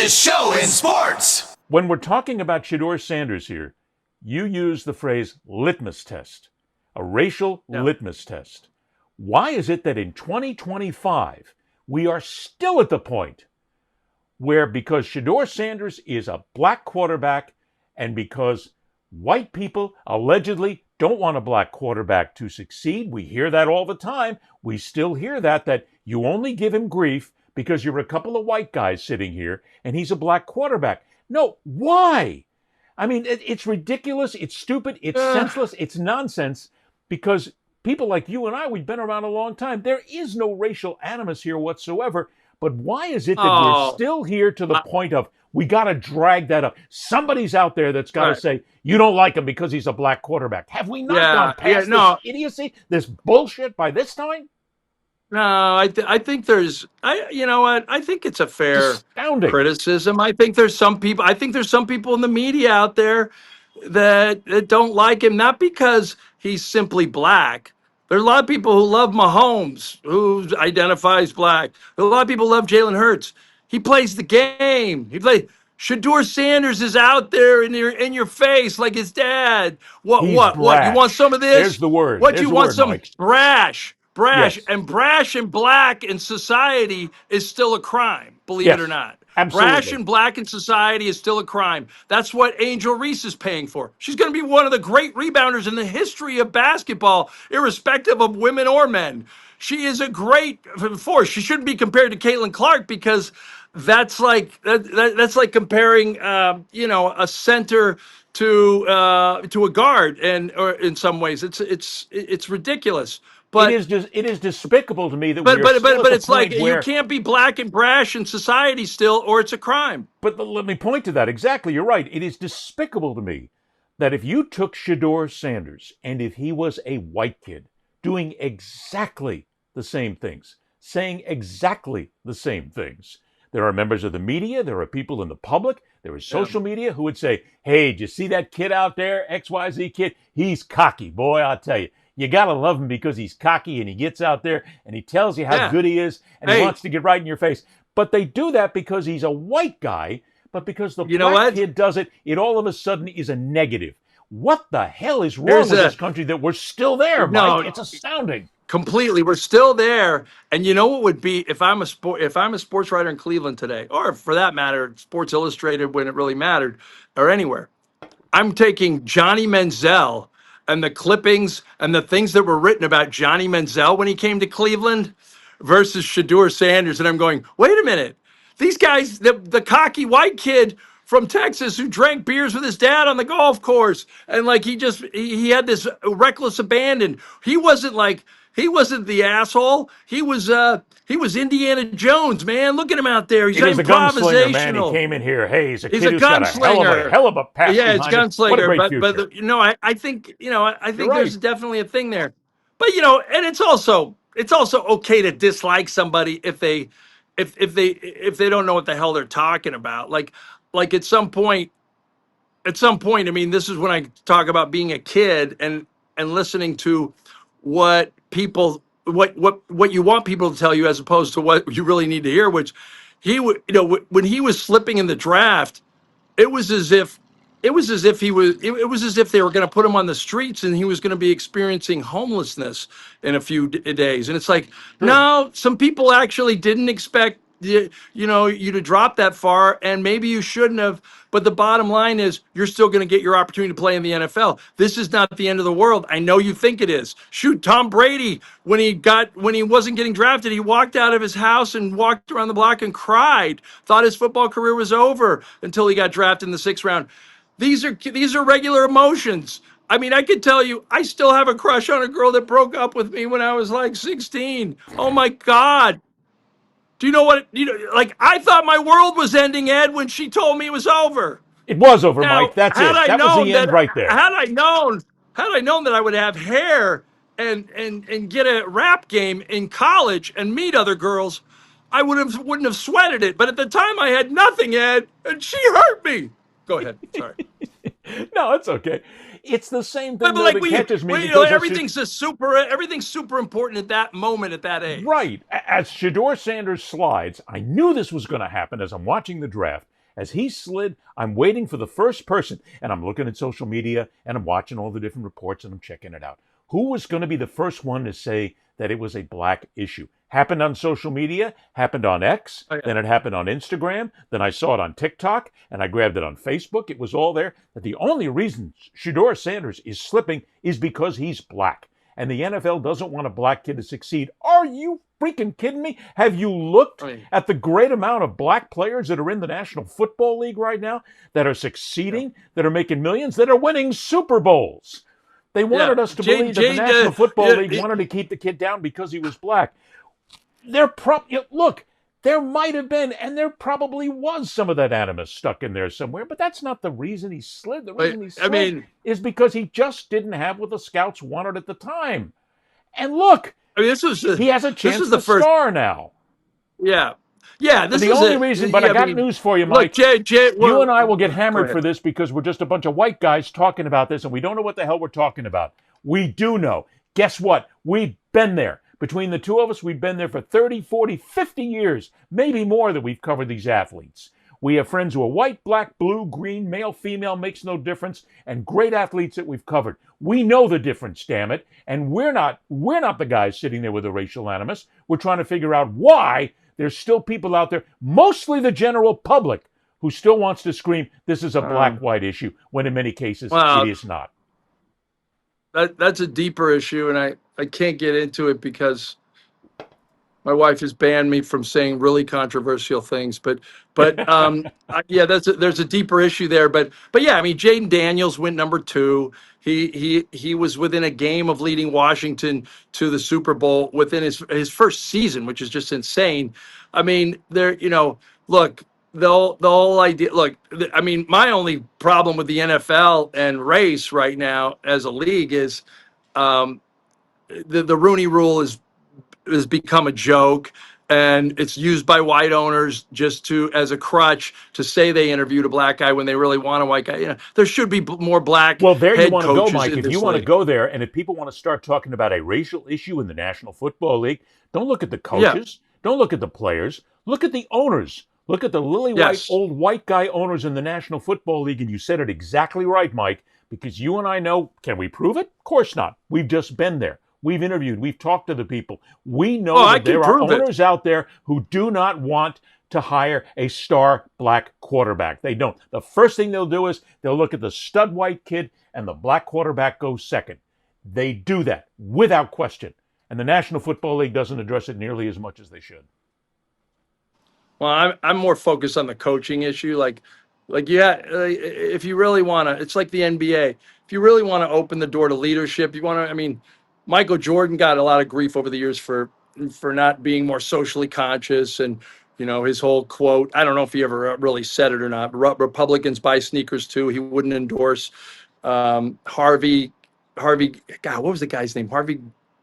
fastest show in sports. When we're talking about SHEDEUR Sanders here, you use the phrase litmus test, a racial litmus test. Why is it that in 2025, we are still at the point where, because SHEDEUR Sanders is a black quarterback and because white people allegedly don't want a black quarterback to succeed, we hear that all the time. We still hear that you only give him grief because you're a couple of white guys sitting here and he's a black quarterback. No, why? I mean, it's ridiculous, it's stupid, it's senseless, it's nonsense, because people like you and I, we've been around a long time. There is no racial animus here whatsoever, but why is it that we're still here to the point of we got to drag that up? Somebody's out there that's got to say, you don't like him because he's a black quarterback. Have we not gone past this idiocy, this bullshit by this time? No, I think there's, you know what? I think it's a fair criticism. I think there's some people in the media out there that don't like him, not because he's simply black. There's a lot of people who love Mahomes, who identifies black. There's a lot of people who love Jalen Hurts. He plays the game. SHEDEUR Sanders is out there in your face like his dad. What? You want some of this? There's the word. What you want? Some brash. Yes. And brash and black in society is still a crime, believe it or not. Absolutely. Brash and black in society is still a crime. That's what Angel Reese is paying for. She's going to be one of the great rebounders in the history of basketball, irrespective of women or men. She is a great force. She shouldn't be compared to Caitlin Clark because that's like comparing a center to a guard, or in some ways it's ridiculous. But it is despicable to me that but it's like you can't be black and brash in society still, or it's a crime. But let me point to that. Exactly, you're right. It is despicable to me that if you took SHEDEUR Sanders and if he was a white kid doing exactly the same things, saying exactly the same things, there are members of the media, there are people in the public, there is social media who would say, hey, did you see that kid out there, XYZ kid? He's cocky, boy, I'll tell you. You got to love him because he's cocky and he gets out there and he tells you how good he is and he wants to get right in your face. But they do that because he's a white guy, but because the black kid does it, it all of a sudden is a negative. What the hell is wrong with this country that we're still there, Mike? No, it's astounding. Completely. We're still there. And you know what would be if I'm a sports writer in Cleveland today, or for that matter, Sports Illustrated when it really mattered, or anywhere. I'm taking Johnny Manziel and the clippings and the things that were written about Johnny Manziel when he came to Cleveland versus SHEDEUR Sanders. And I'm going, wait a minute. These guys, the cocky white kid from Texas who drank beers with his dad on the golf course. And like he had this reckless abandon. He wasn't the asshole. He was Indiana Jones, man. Look at him out there. He's a gunslinger, man. He came in here. Hey, he's a kid who's got a hell of a past. Yeah, it's gunslinger. But I think there's definitely a thing there. But and it's also okay to dislike somebody if they don't know what the hell they're talking about. Like at some point, I mean, this is when I talk about being a kid and listening to what you want people to tell you as opposed to what you really need to hear, which when he was slipping in the draft, it was as if they were going to put him on the streets and he was going to be experiencing homelessness in a few days. And it's like, no, some people actually didn't expect you to drop that far, and maybe you shouldn't have. But the bottom line is you're still going to get your opportunity to play in the NFL. This is not the end of the world. I know you think it is. Shoot, Tom Brady, when he wasn't getting drafted, he walked out of his house and walked around the block and cried, thought his football career was over until he got drafted in the 6th round. These are regular emotions. I mean, I could tell you, I still have a crush on a girl that broke up with me when I was like 16. Oh my God. Do you know what? Like, I thought my world was ending, Ed, when she told me it was over. It was over, now, Mike. That's it. That was the end right there. Had I known that I would have hair and get a rap game in college and meet other girls, I wouldn't have sweated it. But at the time, I had nothing, Ed, and she hurt me. Go ahead. Sorry. No, it's okay. It's the same thing that catches me. Everything's super important at that moment, at that age. Right. As SHEDEUR Sanders slides, I knew this was going to happen as I'm watching the draft. As he slid, I'm waiting for the first person, and I'm looking at social media, and I'm watching all the different reports, and I'm checking it out. Who was going to be the first one to say that it was a black issue? Happened on social media, happened on X, then it happened on Instagram, then I saw it on TikTok, and I grabbed it on Facebook. It was all there. That the only reason SHEDEUR Sanders is slipping is because he's black. And the NFL doesn't want a black kid to succeed. Are you freaking kidding me? Have you looked at the great amount of black players that are in the National Football League right now, that are succeeding, that are making millions, that are winning Super Bowls? They wanted us to believe that the National Football League wanted to keep the kid down because he was black. Look, there might have been, and there probably was some of that animus stuck in there somewhere, but that's not the reason he slid. The reason he slid is because he just didn't have what the scouts wanted at the time. And look, he has a chance to star now. Yeah. Yeah, this is the only reason, but I got news for you, Mike. Look, you and I will get hammered for this because we're just a bunch of white guys talking about this, and we don't know what the hell we're talking about. We do know. Guess what? We've been there. Between the two of us, we've been there for 30, 40, 50 years, maybe more, that we've covered these athletes. We have friends who are white, black, blue, green, male, female, makes no difference, and great athletes that we've covered. We know the difference, damn it, and we're not the guys sitting there with a racial animus. We're trying to figure out why there's still people out there, mostly the general public, who still wants to scream, this is a black-white issue, when in many cases it is not. That's a deeper issue, and I can't get into it because my wife has banned me from saying really controversial things. But yeah, there's a deeper issue there. But yeah, I mean, Jaden Daniels went number 2. He was within a game of leading Washington to the Super Bowl within his first season, which is just insane. I mean, look. The whole idea. Look, I mean, my only problem with the NFL and race right now as a league is the Rooney Rule has become a joke, and it's used by white owners just as a crutch to say they interviewed a black guy when they really want a white guy. There should be more black. Well, there you want to go, Mike. If you want to go there, and if people want to start talking about a racial issue in the National Football League, don't look at the coaches. Don't look at the players. Look at the owners. Look at the lily-white, old white guy owners in the National Football League, and you said it exactly right, Mike, because you and I know, can we prove it? Of course not. We've just been there. We've interviewed. We've talked to the people. We know that there are owners out there who do not want to hire a star black quarterback. They don't. The first thing they'll do is they'll look at the stud white kid, and the black quarterback goes second. They do that without question. And the National Football League doesn't address it nearly as much as they should. Well, I'm more focused on the coaching issue. If you really want to, it's like the NBA. If you really want to open the door to leadership, Michael Jordan got a lot of grief over the years for not being more socially conscious, and his whole quote. I don't know if he ever really said it or not. Republicans buy sneakers too. He wouldn't endorse Harvey. God, what was the guy's name? Harvey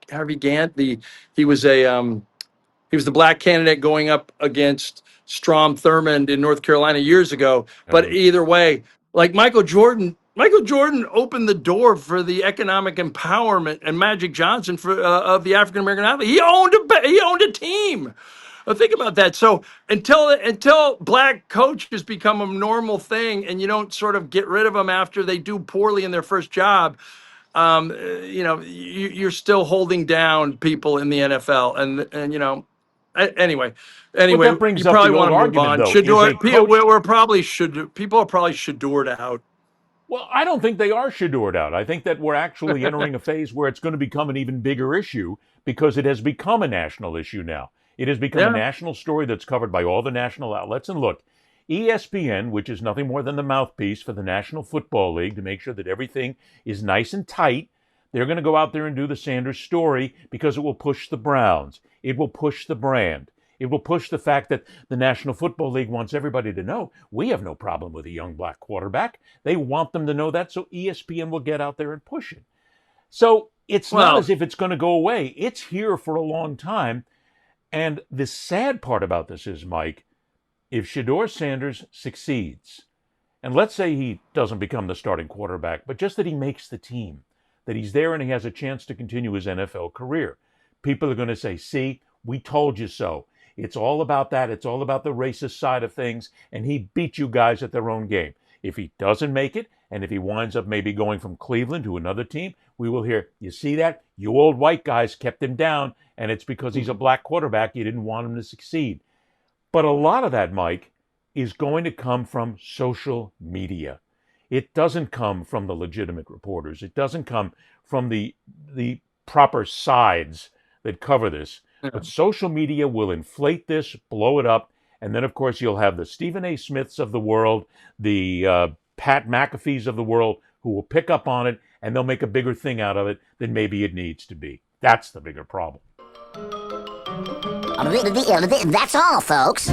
Gantt. He was the black candidate going up against Strom Thurmond in North Carolina years ago. But either way, like Michael Jordan opened the door for the economic empowerment and Magic Johnson of the African American athlete. He owned a team. Think about that. So until black coaches become a normal thing, and you don't sort of get rid of them after they do poorly in their first job, you're still holding down people in the NFL, and Anyway, that brings you up probably the want to move argument, on. People are probably SHEDEUR'd out. Well, I don't think they are SHEDEUR'd out. I think that we're actually entering a phase where it's going to become an even bigger issue because it has become a national issue now. It has become a national story that's covered by all the national outlets. And look, ESPN, which is nothing more than the mouthpiece for the National Football League to make sure that everything is nice and tight, they're going to go out there and do the Sanders story because it will push the Browns. It will push the brand. It will push the fact that the National Football League wants everybody to know we have no problem with a young black quarterback. They want them to know that, so ESPN will get out there and push it. So it's not as if it's going to go away. It's here for a long time. And the sad part about this is, Mike, if SHEDEUR Sanders succeeds, and let's say he doesn't become the starting quarterback, but just that he makes the team, that he's there and he has a chance to continue his NFL career, people are going to say, see, we told you so. It's all about that. It's all about the racist side of things. And he beat you guys at their own game. If he doesn't make it, and if he winds up maybe going from Cleveland to another team, we will hear, you see that? You old white guys kept him down, and it's because he's a black quarterback. You didn't want him to succeed. But a lot of that, Mike, is going to come from social media. It doesn't come from the legitimate reporters. It doesn't come from the proper sides that cover this. Yeah. But social media will inflate this, blow it up, and then, of course, you'll have the Stephen A. Smiths of the world, the Pat McAfees of the world, who will pick up on it, and they'll make a bigger thing out of it than maybe it needs to be. That's the bigger problem. That's all, folks.